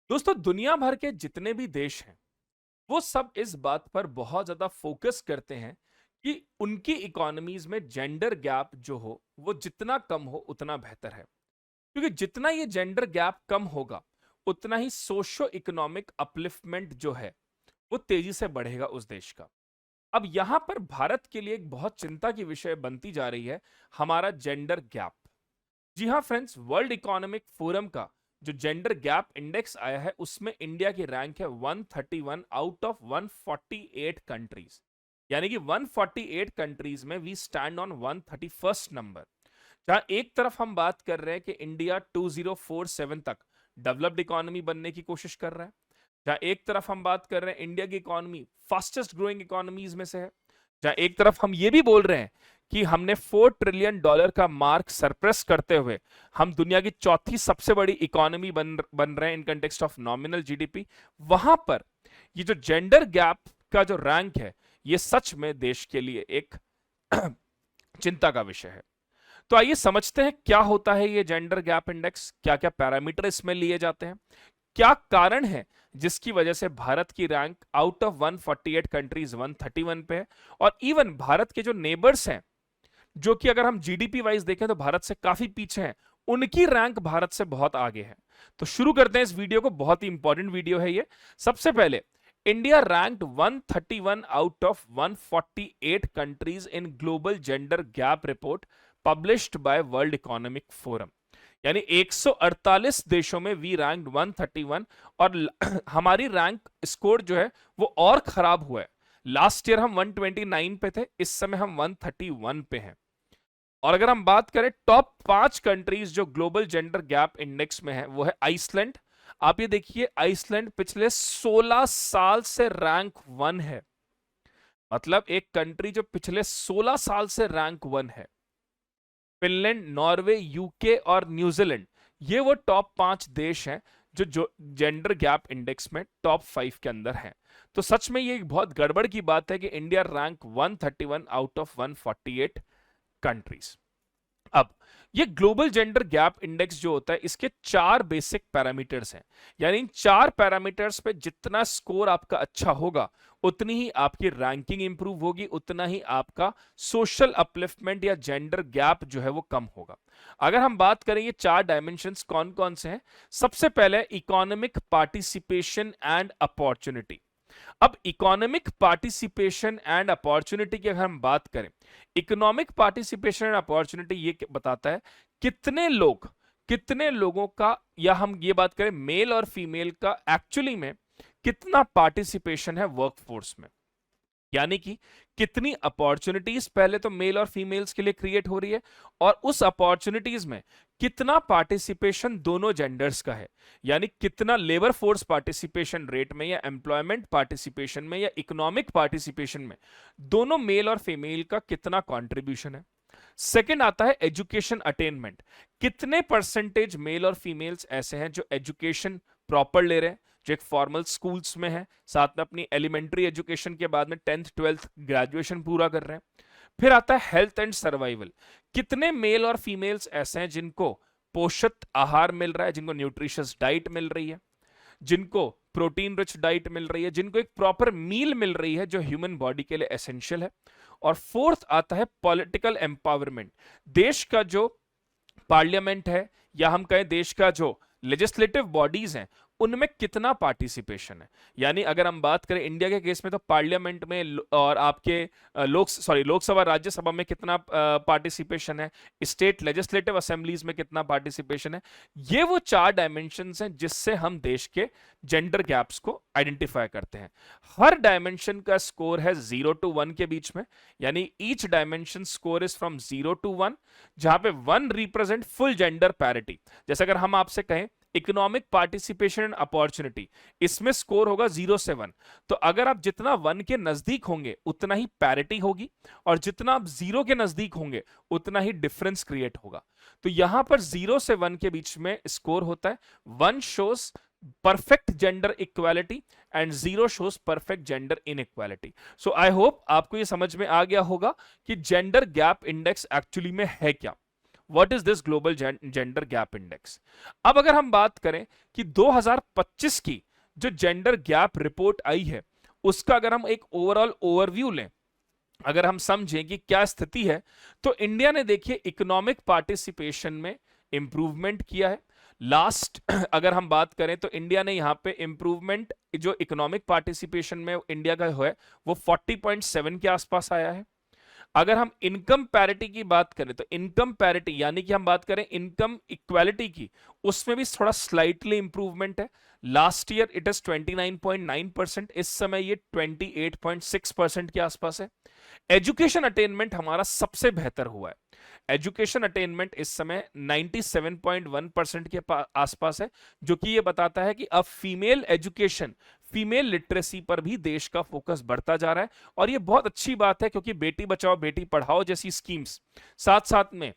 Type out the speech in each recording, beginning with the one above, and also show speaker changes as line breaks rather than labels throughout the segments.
दोस्तों दुनिया भर के जितने भी देश हैं वो सब इस बात पर बहुत ज्यादा फोकस करते हैं कि उनकी इकोनॉमीज में जेंडर गैप जो हो वो जितना कम हो उतना बेहतर है। क्योंकि जितना ये जेंडर गैप कम होगा उतना ही सोशो इकोनॉमिक अपलिफ्टमेंट जो है वो तेजी से बढ़ेगा उस देश का। अब यहां पर भारत के लिए एक बहुत चिंता की विषय बनती जा रही है हमारा जेंडर गैप। जी हाँ फ्रेंड्स, वर्ल्ड इकोनॉमिक फोरम का जो जेंडर गैप इंडेक्स आया है उसमें इंडिया की रैंक है 131 आउट ऑफ 148 कंट्रीज। यानी कि 148 कंट्रीज में we stand on 131st number. जहां एक तरफ हम बात कर रहे हैं कि इंडिया 2047 तक डेवलप्ड इकोनॉमी बनने की कोशिश कर रहा है, जहां एक तरफ हम बात कर रहे हैं इंडिया की इकोनॉमी फास्टेस्ट ग्रोइंग इकोनॉमीज में से है, जहां एक तरफ हम ये भी बोल रहे हैं कि हमने $4 ट्रिलियन का मार्क सरप्रेस करते हुए हम दुनिया की चौथी सबसे बड़ी इकोनॉमी बन रहे हैं in context of nominal GDP. वहां पर ये जो जेंडर गैप का जो रैंक है ये सच में देश के लिए एक चिंता का विषय है। तो आइए समझते हैं क्या होता है ये जेंडर गैप इंडेक्स, क्या क्या पैरामीटर इसमें लिए जाते हैं, क्या कारण है जिसकी वजह से भारत की रैंक आउट ऑफ 148 कंट्रीज 131 पे है। और इवन भारत के जो नेबर्स हैं जो कि अगर हम जीडीपी वाइज देखें तो भारत से काफी पीछे हैं, उनकी रैंक भारत से बहुत आगे है। तो शुरू करते हैं इस वीडियो को, बहुत ही इंपॉर्टेंट वीडियो है ये। सबसे पहले India ranked 131 out of 148 countries in global gender gap report published by world economic forum. यानी 148 देशों में वी रैंक्ड 131 और हमारी रैंक स्कोर जो है वो और खराब हुआ है। लास्ट ईयर हम 129 पे थे, इस समय हम 131 पे हैं। और अगर हम बात करें टॉप 5 कंट्रीज जो ग्लोबल जेंडर गैप इंडेक्स में है वो है आइसलैंड। आप ये देखिए आइसलैंड पिछले 16 साल से रैंक 1 है, मतलब एक कंट्री जो पिछले 16 साल से रैंक 1 है। फिनलैंड, नॉर्वे, यूके और न्यूजीलैंड ये वो टॉप 5 देश हैं जो जेंडर गैप इंडेक्स में टॉप 5 के अंदर हैं। तो सच में ये एक बहुत गड़बड़ की बात है कि India rank 131 out of 148 countries. अब ये ग्लोबल जेंडर गैप इंडेक्स जो होता है इसके 4 बेसिक पैरामीटर्स हैं। यानी इन 4 पैरामीटर्स पे जितना स्कोर आपका अच्छा होगा उतनी ही आपकी रैंकिंग इंप्रूव होगी, उतना ही आपका सोशल अपलिफ्टमेंट या जेंडर गैप जो है वो कम होगा। अगर हम बात करें ये 4 डायमेंशंस कौन कौन से हैं, सबसे पहले इकोनॉमिक पार्टिसिपेशन एंड अपॉर्चुनिटी। अब इकोनॉमिक पार्टिसिपेशन एंड अपॉर्चुनिटी की अगर हम बात करें, इकोनॉमिक पार्टिसिपेशन एंड अपॉर्चुनिटी ये बताता है कितने लोगों का, या हम ये बात करें मेल और फीमेल का एक्चुअली में कितना पार्टिसिपेशन है वर्कफोर्स में। यानी कि कितनी अपॉर्चुनिटीज पहले तो मेल और फीमेल्स के लिए क्रिएट हो रही है और उस अपॉर्चुनिटीज में कितना पार्टिसिपेशन दोनों जेंडर्स का है। यानी कितना लेबर फोर्स पार्टिसिपेशन रेट में या एम्प्लॉयमेंट पार्टिसिपेशन में या इकोनॉमिक पार्टिसिपेशन में दोनों मेल और फीमेल का कितना कंट्रीब्यूशन है। सेकंड आता है एजुकेशन अटेनमेंट, कितने परसेंटेज मेल और फीमेल्स ऐसे हैं जो एजुकेशन प्रॉपर ले रहे हैं, जो एक फॉर्मल स्कूल्स में है, साथ में अपनी एलिमेंट्री एजुकेशन के बाद में 10th 12th ग्रेजुएशन पूरा कर रहे हैं। फिर आता है हेल्थ एंड सर्वाइवल, कितने मेल और फीमेल्स ऐसे हैं जिनको पोषक आहार मिल रहा है, जिनको न्यूट्रिशियस डाइट मिल रही है, जिनको प्रोटीन रिच डाइट मिल रही है, जिनको एक प्रॉपर मील मिल रही है जो ह्यूमन बॉडी के लिए एसेंशियल है। और फोर्थ आता है पॉलिटिकल एम्पावरमेंट, देश का जो पार्लियामेंट है या हम कहें देश का जो लेजिस्लेटिव बॉडीज हैं उनमें कितना पार्टिसिपेशन है। यानी अगर हम बात करें इंडिया के केस में तो पार्लियामेंट में और आपके लोकसभा राज्यसभा में कितना पार्टिसिपेशन है, स्टेट लेजिस्लेटिव असेंबलीज में कितना पार्टिसिपेशन है। ये वो 4 डायमेंशंस हैं जिससे हम देश के जेंडर गैप्स को आइडेंटिफाई करते हैं। हर डायमेंशन का स्कोर है 0 to 1 के बीच में, यानी each dimension score is from 0 to 1, जहां पे 1 रिप्रेजेंट फुल जेंडर पैरिटी। जैसे अगर हम आपसे कहें इकोनॉमिक पार्टिसिपेशन एंड अपॉर्चुनिटी, इसमें स्कोर होगा 0 से 1। तो अगर आप जितना 1 के नजदीक होंगे उतना ही पैरिटी होगी और जितना आप 0 के नजदीक होंगे उतना ही डिफरेंस क्रिएट होगा। तो यहां पर 0 से 1 के बीच में स्कोर होता है। 1 shows perfect gender equality and 0 shows perfect gender inequality. So I hope आपको यह समझ में आ गया होगा कि जेंडर गैप इंडेक्स एक्चुअली में है क्या। What is this global gender gap index. अब अगर हम बात करें कि 2025 की जो जेंडर गैप रिपोर्ट आई है उसका अगर हम एक ओवरऑल ओवरव्यू लें, अगर हम समझें कि क्या स्थिति है, तो इंडिया ने देखिए इकोनॉमिक पार्टिसिपेशन में इंप्रूवमेंट किया है। लास्ट अगर हम बात करें तो इंडिया ने यहां पे इंप्रूवमेंट जो इकोनॉमिक पार्टिसिपेशन में इंडिया का है वो 40.7 के आसपास आया है। अगर हम इनकम पैरिटी की बात करें तो इनकम पैरिटी यानी कि हम बात करें इनकम इक्वालिटी की, उसमें भी थोड़ा स्लाइटली इंप्रूवमेंट है। लास्ट ईयर इट इज 29.9%, इस समय ये 28.6% के आसपास है। एजुकेशन अटेनमेंट हमारा सबसे बेहतर हुआ है। एजुकेशन अटेनमेंट इस समय 97.1% के आसपास है, जो कि ये बताता है कि अब फीमेल एजुकेशन, फीमेल लिटरेसी पर भी देश का फोकस बढ़ता जा रहा है। और ये बहुत अच्छी बात है क्योंकि बेटी बचाओ बेटी पढ़ाओ जैसी स्कीम्स साथ साथ में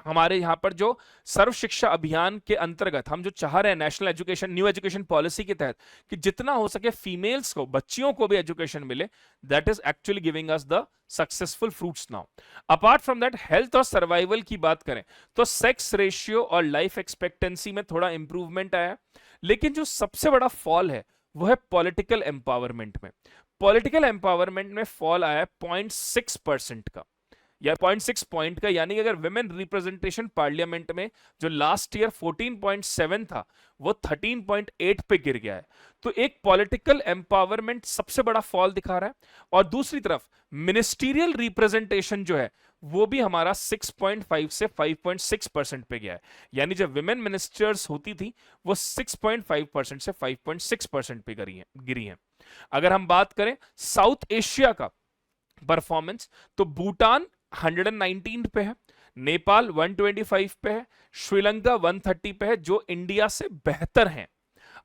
हमारे यहाँ पर जो सर्व शिक्षा अभियान के अंतर्गत हम जो चाह रहे हैं national education new education policy के तहत कि जितना हो सके फीमेल्स को, बच्चियों को भी एजुकेशन मिले, that is actually giving us the successful fruits now. Apart from that health और सर्वाइवल की बात करें तो सेक्स रेशियो और लाइफ एक्सपेक्टेंसी में थोड़ा इंप्रूवमेंट आया, लेकिन जो सबसे बड़ा फॉल है वो है पॉलिटिकल एम्पावरमेंट में। पॉलिटिकल एम्पावरमेंट में फॉल आया 0.6% का या 0.6 पॉइंट का, यानी कि अगर विमेन रिप्रेजेंटेशन पार्लियामेंट में जो लास्ट ईयर 14.7 था वो 13.8 पे गिर गया है। तो एक पॉलिटिकल एम्पावरमेंट सबसे बड़ा फॉल दिखा रहा है। और दूसरी तरफ मिनिस्टीरियल रिप्रेजेंटेशन जो है वो भी हमारा 6.5 से 5.6% पे गया है, यानी जब विमेन मिनिस्टर्स होती थी वो 6.5% से 5.6% पे गिरी हैं। अगर हम बात करें साउथ एशिया का परफॉर्मेंस तो भूटान 119 पे है, नेपाल 125 पे है, श्रीलंका 130 पे है, जो इंडिया से बेहतर हैं।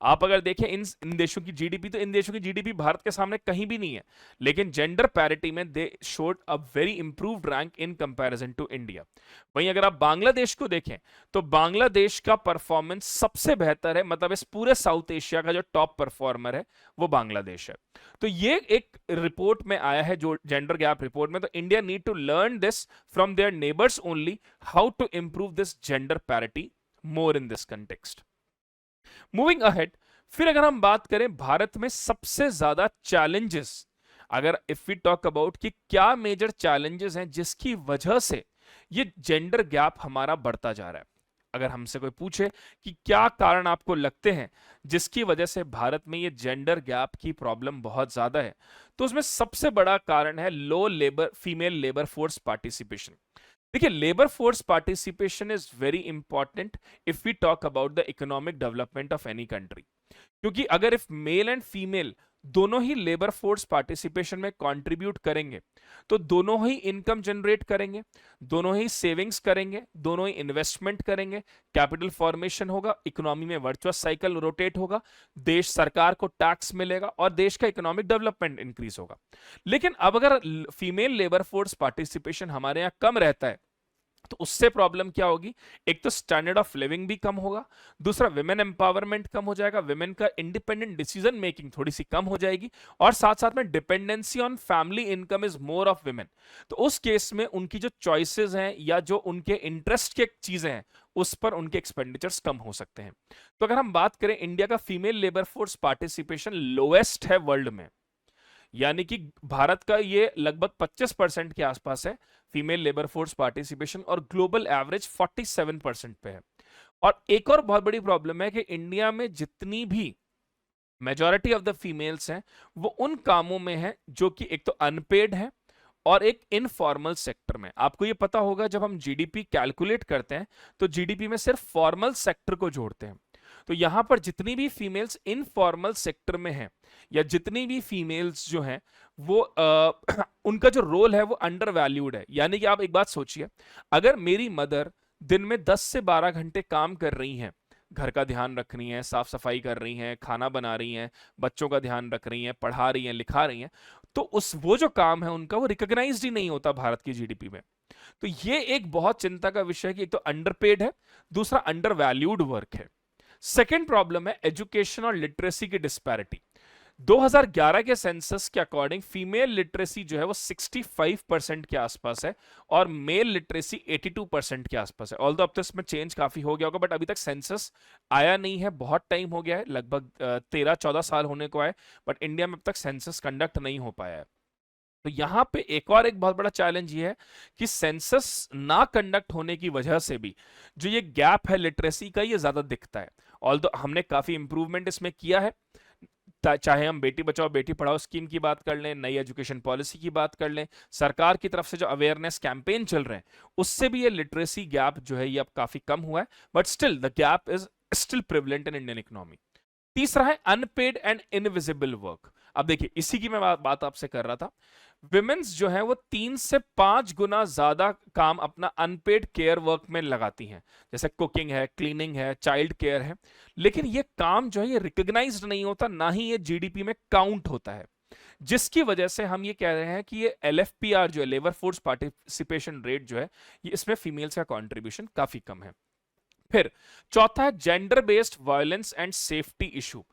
आप अगर देखें इन देशों की जीडीपी तो इन देशों की जीडीपी भारत के सामने कहीं भी नहीं है, लेकिन जेंडर पैरिटी में they showed a very improved rank in comparison to India. वहीं अगर आप बांग्लादेश को देखें तो बांग्लादेश का परफॉर्मेंस सबसे बेहतर है, मतलब इस पूरे साउथ एशिया का जो टॉप परफॉर्मर है वो बांग्लादेश है। तो ये एक रिपोर्ट में आया है जो जेंडर गैप रिपोर्ट में, तो India need to learn this from their neighbours only, how to improve this gender parity more in this context. Moving ahead, फिर अगर हम बात करें भारत में सबसे ज्यादा चैलेंजेस, अगर इफ वी टॉक अबाउट कि क्या मेजर चैलेंजेस हैं जिसकी वजह से ये जेंडर गैप हमारा बढ़ता जा रहा है, अगर हमसे कोई पूछे कि क्या कारण आपको लगते हैं जिसकी वजह से भारत में ये जेंडर गैप की प्रॉब्लम बहुत ज्यादा है, तो उसमें सबसे बड़ा कारण है low labour female labour force participation. देखिए, labour force participation is very important if we talk about the economic development of any country, क्योंकि अगर इफ मेल एंड फीमेल दोनों ही लेबर फोर्स पार्टिसिपेशन में कंट्रीब्यूट करेंगे तो दोनों ही इनकम जनरेट करेंगे, दोनों ही सेविंग्स करेंगे, दोनों ही इन्वेस्टमेंट करेंगे, कैपिटल फॉर्मेशन होगा, इकोनॉमी में वर्चुअस साइकिल रोटेट होगा, देश सरकार को टैक्स मिलेगा और देश का इकोनॉमिक डेवलपमेंट इंक्रीज होगा। लेकिन अब अगर फीमेल लेबर फोर्स पार्टिसिपेशन हमारे यहाँ कम रहता है तो उससे प्रॉब्लम क्या होगी, एक तो स्टैंडर्ड ऑफ लिविंग भी कम होगा, दूसरा विमेन एम्पावरमेंट कम हो जाएगा, विमेन का इंडिपेंडेंट डिसीजन मेकिंग थोड़ी सी कम हो जाएगी, और साथ साथ में dependency on family income is more of women. तो उस केस में उनकी जो चॉइसेस हैं या जो उनके इंटरेस्ट के चीजें हैं उस पर उनके एक्सपेंडिचर्स कम हो सकते हैं। तो अगर हम बात करें इंडिया का female labour force participation lowest है वर्ल्ड में, यानी कि भारत का ये लगभग 25% के आसपास है फीमेल लेबर फोर्स पार्टिसिपेशन, और ग्लोबल एवरेज 47% पे है। और एक और बहुत बड़ी प्रॉब्लम है कि इंडिया में जितनी भी मेजॉरिटी ऑफ द फीमेल्स हैं वो उन कामों में है जो कि एक तो अनपेड है और एक इनफॉर्मल सेक्टर में। आपको ये पता होगा जब हम जीडीपी कैलकुलेट करते हैं तो जीडीपी में सिर्फ फॉर्मल सेक्टर को जोड़ते हैं, तो यहां पर जितनी भी फीमेल्स इनफॉर्मल सेक्टर में हैं या जितनी भी फीमेल्स जो हैं वो उनका जो रोल है वो अंडर वैल्यूड है। यानी कि आप एक बात सोचिए, अगर मेरी मदर दिन में 10 से 12 घंटे काम कर रही हैं, घर का ध्यान रख रही हैं, साफ सफाई कर रही हैं, खाना बना रही हैं, बच्चों का ध्यान रख रही हैं, पढ़ा रही हैं, लिखा रही हैं, तो उस वो जो काम है उनका वो रिकॉग्नाइज्ड ही नहीं होता भारत की जीडीपी में। तो ये एक बहुत चिंता का विषय है कि एक तो अंडरपेड है, दूसरा अंडर वैल्यूड वर्क है। सेकेंड प्रॉब्लम है एजुकेशन और लिटरेसी की डिस्पैरिटी। 2011 के सेंसस के अकॉर्डिंग फीमेल लिटरेसी जो है वो 65% के आसपास है और मेल लिटरेसी 82% के आसपास है। ऑल्दो अब तो इसमें चेंज काफी हो गया होगा, बट अभी तक सेंसस आया नहीं है, बहुत टाइम हो गया है, लगभग 13-14 साल होने को आए, बट इंडिया में अब तक सेंसस कंडक्ट नहीं हो पाया है। तो यहां पे एक और एक बहुत बड़ा चैलेंज ये है कि सेंसस ना कंडक्ट होने की वजह से भी जो ये गैप है लिटरेसी का, ये ज्यादा दिखता है। ऑल्दो हमने काफी इंप्रूवमेंट इसमें किया है, चाहे हम बेटी बचाओ बेटी पढ़ाओ स्कीम की बात कर लें, नई एजुकेशन पॉलिसी की बात कर लें, सरकार की तरफ से जो अवेयरनेस कैंपेन चल रहे हैं, उससे भी ये लिटरेसी गैप जो है ये अब काफी कम हुआ है, but still the gap is still prevalent in Indian economy. तीसरा है अनपेड एंड इनविजिबल वर्क। अब देखिए, इसी की मैं बात आपसे कर रहा था। विमेन्स जो है वो 3 से 5 गुना ज्यादा काम अपना अनपेड केयर वर्क में लगाती हैं, जैसे कुकिंग है, क्लीनिंग है, चाइल्ड केयर है, लेकिन ये काम जो है ये रिकॉग्नाइज्ड नहीं होता, ना ही ये जीडीपी में काउंट होता है, जिसकी वजह से हम ये कह रहे हैं कि ये एलएफपीआर जो है, लेबर फोर्स पार्टिसिपेशन रेट जो है, ये इसमें फीमेल्स का कॉन्ट्रीब्यूशन काफी कम है। फिर चौथा है gender based violence and safety issue.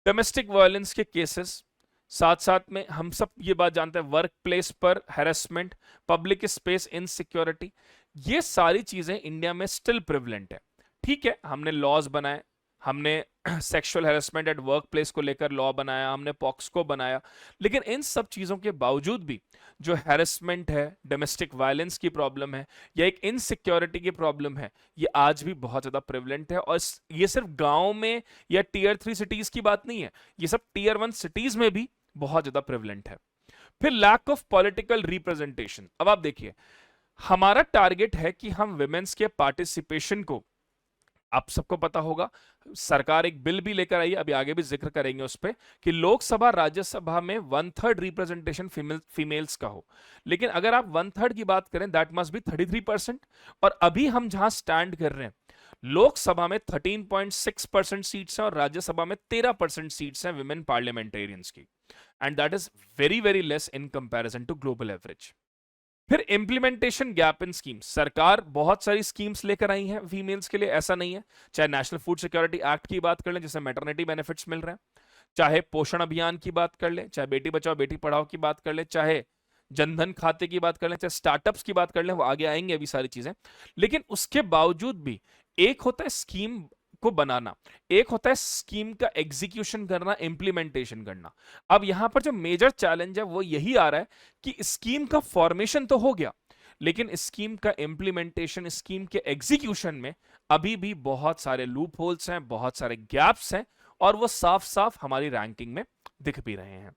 Domestic violence के केसेस, साथ साथ में हम सब ये बात जानते हैं वर्क प्लेस पर हैरेसमेंट, पब्लिक स्पेस इनसिक्योरिटी, ये सारी चीजें इंडिया में स्टिल प्रिवलेंट है। ठीक है, हमने लॉज बनाए, हमने sexual harassment at work place को लेकर लॉ बनाया, हमने पॉक्सको बनाया, लेकिन इन सब चीजों के बावजूद भी जो हैरेसमेंट है, डोमेस्टिक वायलेंस की प्रॉब्लम है या एक इनसिक्योरिटी की प्रॉब्लम है, ये आज भी बहुत ज्यादा प्रिवलेंट है। और ये सिर्फ गांव में या टीयर 3 सिटीज की बात नहीं है, ये सब टीयर 1 सिटीज में भी बहुत ज्यादा प्रिवलेंट है। फिर लैक ऑफ पॉलिटिकल रिप्रेजेंटेशन। अब आप देखिए, हमारा टारगेट है कि हम विमेंस के पार्टिसिपेशन को, आप सबको पता होगा सरकार एक बिल भी लेकर आई है, अभी आगे भी जिक्र करेंगे उस पर, कि लोकसभा राज्यसभा में 1/3 रिप्रेजेंटेशन फीमेल्स का हो। लेकिन अगर आप 1/3 की बात करें, दैट मस्ट बी 33%। और अभी हम जहां स्टैंड कर रहे हैं, लोकसभा में 13.6% सीट्स हैं और राज्यसभा में 13% सीट्स हैं विमेन पार्लियामेंटेरियंस की, and that is very very less in comparison to global average. फिर इंप्लीमेंटेशन गैप इन स्कीम्स। सरकार बहुत सारी स्कीम्स लेकर आई हैं फीमेल्स के लिए, ऐसा नहीं है, चाहे नेशनल फूड सिक्योरिटी एक्ट की बात कर लें जिससे मैटरनिटी बेनिफिट्स मिल रहे हैं, चाहे पोषण अभियान की बात कर लें, चाहे बेटी बचाओ बेटी पढ़ाओ की बात कर लें, चाहे जनधन खाते की बात कर लें, चाहे स्टार्टअप्स की बात कर लें, वो आगे आएंगे अभी सारी चीजें। लेकिन उसके बावजूद भी एक होता है स्कीम को बनाना, एक होता है स्कीम का एग्जीक्यूशन करना, इंप्लीमेंटेशन करना। अब यहां पर जो मेजर चैलेंज है वो यही आ रहा है कि स्कीम का फॉर्मेशन तो हो गया, लेकिन स्कीम का इंप्लीमेंटेशन, स्कीम के एग्जीक्यूशन में अभी भी बहुत सारे लूप होल्स हैं, बहुत सारे गैप्स हैं, और वो साफ साफ हमारी रैंकिंग में दिख भी रहे हैं।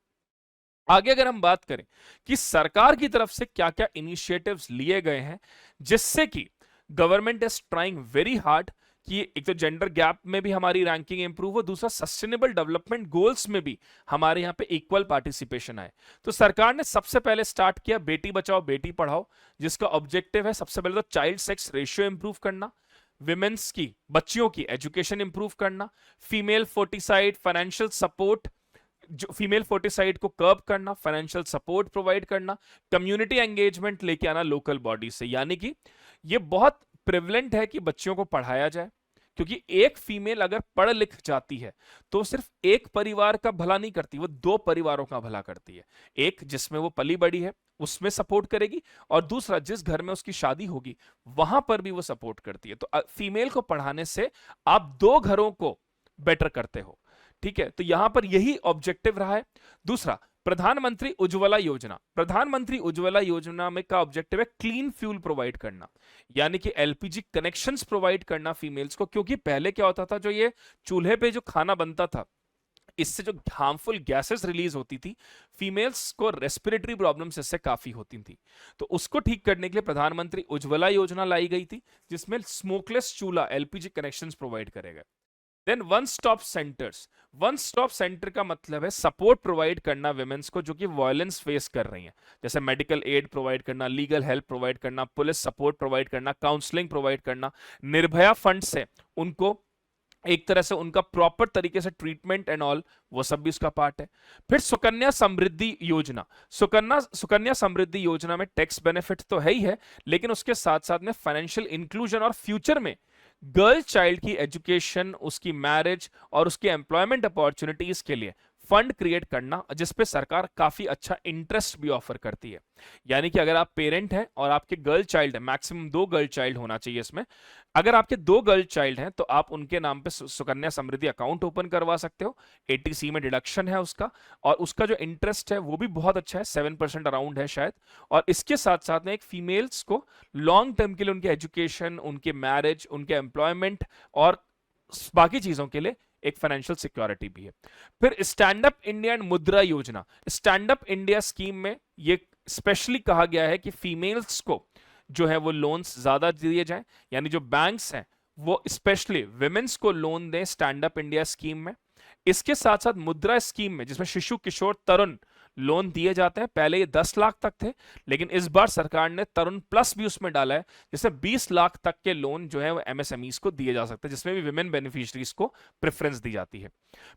आगे अगर हम बात करें कि सरकार की तरफ से क्या क्या इनिशिएटिव्स लिए गए हैं जिससे कि government is trying very hard कि एक तो जेंडर गैप में भी हमारी रैंकिंग इंप्रूव हो, दूसरा सस्टेनेबल डेवलपमेंट गोल्स में भी हमारे यहाँ पे इक्वल पार्टिसिपेशन आए। तो सरकार ने सबसे पहले स्टार्ट किया बेटी बचाओ बेटी पढ़ाओ, जिसका ऑब्जेक्टिव है सबसे पहले तो चाइल्ड सेक्स रेशियो इंप्रूव करना, विमेन्स की, बच्चियों की एजुकेशन इंप्रूव करना, फीमेल फोर्टिसाइड फाइनेंशियल सपोर्ट, जो फीमेल फोर्टिसाइड को कर्ब करना, फाइनेंशियल सपोर्ट प्रोवाइड करना, कम्युनिटी एंगेजमेंट लेके आना लोकल बॉडी से। यानी कि ये बहुत प्रिवलेंट है कि बच्चियों को पढ़ाया जाए, क्योंकि एक फीमेल अगर पढ़ लिख जाती है तो सिर्फ एक परिवार का भला नहीं करती, वो 2 परिवारों का भला करती है। एक जिसमें वो पली बड़ी है उसमें सपोर्ट करेगी, और दूसरा जिस घर में उसकी शादी होगी वहां पर भी वो सपोर्ट करती है। तो फीमेल को पढ़ाने से आप 2 घरों को बेटर करते हो। ठीक है, तो यहां पर यही ऑब्जेक्टिव रहा है। दूसरा, प्रधानमंत्री उज्ज्वला योजना। प्रधानमंत्री उज्ज्वला योजना में का ऑब्जेक्टिव है क्लीन फ्यूल प्रोवाइड करना, यानी कि एलपीजी कनेक्शंस प्रोवाइड करना फीमेल्स को। क्योंकि पहले क्या होता था, जो ये चूल्हे पे जो खाना बनता था, इससे जो हार्मफुल गैसेस रिलीज होती थी, फीमेल्स को रेस्पिरेटरी प्रॉब्लम्स इससे काफी होती थी। तो उसको ठीक करने के लिए प्रधानमंत्री उज्ज्वला योजना लाई गई थी, जिसमें स्मोकलेस चूल्हा एलपीजी कनेक्शंस प्रोवाइड करेगा। Then one stop centres. One stop centre का मतलब है सपोर्ट प्रोवाइड करना विमेंस को जो कि वायलेंस फेस कर रही हैं, जैसे मेडिकल एड प्रोवाइड करना, लीगल हेल्प प्रोवाइड करना, पुलिस सपोर्ट प्रोवाइड करना, काउंसलिंग प्रोवाइड करना, निर्भया फंड से उनको एक तरह से उनका प्रॉपर तरीके से ट्रीटमेंट एंड ऑल, वो सब भी उसका पार्ट है। फिर सुकन्या समृद्धि योजना। सुकन्या समृद्धि योजना में टैक्स बेनिफिट तो है ही है, लेकिन उसके साथ साथ में फाइनेंशियल इंक्लूजन और फ्यूचर में गर्ल चाइल्ड की एजुकेशन, उसकी मैरिज और उसकी एम्प्लॉयमेंट अपॉर्चुनिटीज के लिए फंड क्रिएट करना जिसपे सरकार काफी अच्छा इंटरेस्ट भी ऑफर करती है। यानी कि अगर आप पेरेंट हैं और आपके गर्ल चाइल्ड है, मैक्सिमम 2 गर्ल चाइल्ड होना चाहिए इसमें, अगर आपके 2 गर्ल चाइल्ड हैं तो आप उनके नाम पे सुकन्या समृद्धि अकाउंट ओपन करवा सकते हो। एटीसी में डिडक्शन है उसका, और उसका जो इंटरेस्ट है वो भी बहुत अच्छा है, 7% अराउंड है शायद। और इसके साथ साथ में एक फीमेल्स को लॉन्ग टर्म के लिए उनके एजुकेशन, उनके मैरिज, उनके एम्प्लॉयमेंट और बाकी चीजों के लिए एक फाइनेंशियल सिक्योरिटी भी है। फिर स्टैंड अप इंडिया एंड मुद्रा योजना, स्टैंड अप इंडिया स्कीम में ये स्पेशली कहा गया है कि फीमेल्स को जो है वो लोन्स ज्यादा दिए जाएं, यानी जो बैंक्स हैं वो स्पेशली विमेन्स को लोन दें स्टैंड अप इंडिया स्कीम में। इसके साथ साथ मुद्रा स्कीम में जिसमें शिशु किशोर तरुण लोन दिए जाते हैं, पहले ये 10 लाख तक थे, लेकिन इस बार सरकार ने तरुण प्लस भी उसमें डाला है, जिसमें 20 लाख तक के लोन जो है वो एमएसएमईज को दिए जा सकते हैं, जिसमें भी विमेन बेनिफिशियरीज को प्रेफरेंस दी जाती है।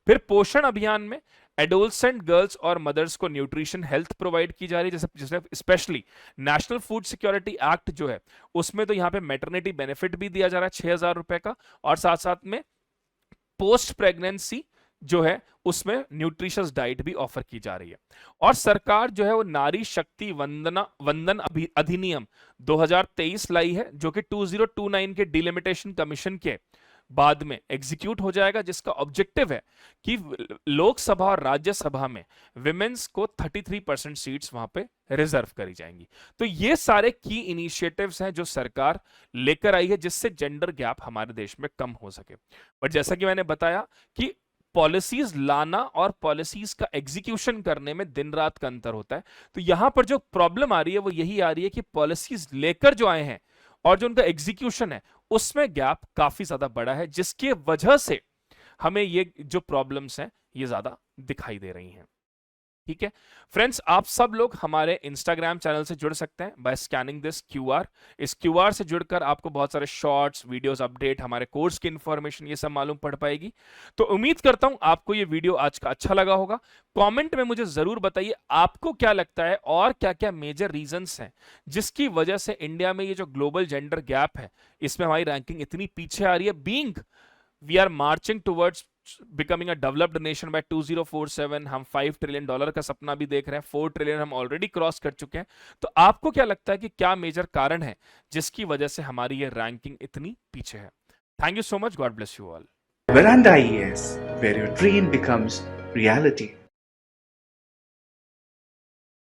फिर पोषण अभियान में एडोलसेंट गर्ल्स और मदर्स को न्यूट्रिशन हेल्थ प्रोवाइड की जा रही है, जैसे जिसमें specially national food security act जो है उसमें तो यहाँ पे मैटरनिटी बेनिफिट भी दिया जा रहा है 6,000 रुपए का, और साथ साथ में पोस्ट प्रेगनेंसी जो है उसमें न्यूट्रिशियस डाइट भी ऑफर की जा रही है। और सरकार जो है वो नारी शक्ति वंदन अधिनियम 2023 लाई है, जो कि 2029 के डिलिमिटेशन कमीशन के बाद में एग्जीक्यूट हो जाएगा, जिसका ऑब्जेक्टिव है कि लोकसभा और राज्यसभा में विमेन्स को 33% सीट्स वहां पे रिजर्व करी जाएंगी। तो ये सारे की इनिशिएटिव्स हैं जो सरकार लेकर आई है, जिससे जेंडर गैप हमारे देश में कम हो सके। बट जैसा कि मैंने बताया कि पॉलिसीज लाना और पॉलिसीज का एग्जीक्यूशन करने में दिन रात का अंतर होता है। तो यहां पर जो प्रॉब्लम आ रही है वो यही आ रही है कि पॉलिसीज लेकर जो आए हैं और जो उनका एग्जीक्यूशन है उसमें गैप काफी ज्यादा बड़ा है, जिसकी वजह से हमें ये जो प्रॉब्लम्स हैं ये ज्यादा दिखाई दे रही हैं। ठीक है फ्रेंड्स, आप सब लोग हमारे इंस्टाग्राम चैनल से जुड़ सकते हैं बाय स्कैनिंग दिस क्यूआर। इस क्यूआर से जुड़कर आपको बहुत सारे शॉर्ट्स, वीडियोस, अपडेट, हमारे कोर्स की इंफॉर्मेशन ये सब मालूम पड़ पाएगी। तो उम्मीद करता हूं आपको ये वीडियो आज का अच्छा लगा होगा। कमेंट में मुझे जरूर बताइए आपको क्या लगता है और क्या क्या मेजर रीजंस हैं जिसकी वजह से इंडिया में ये जो ग्लोबल जेंडर गैप है इसमें हमारी रैंकिंग इतनी पीछे आ रही है। Being we are marching towards becoming a developed nation by 2047, हम $5 ट्रिलियन का सपना भी देख रहे हैं, 4 ट्रिलियन हम ऑलरेडी क्रॉस कर चुके हैं। तो आपको क्या लगता है कि क्या मेजर कारण है जिसकी वजह से हमारी ये रैंकिंग इतनी पीछे है? Thank you so much, God bless you all.
Veranda IAS, where your dream becomes reality.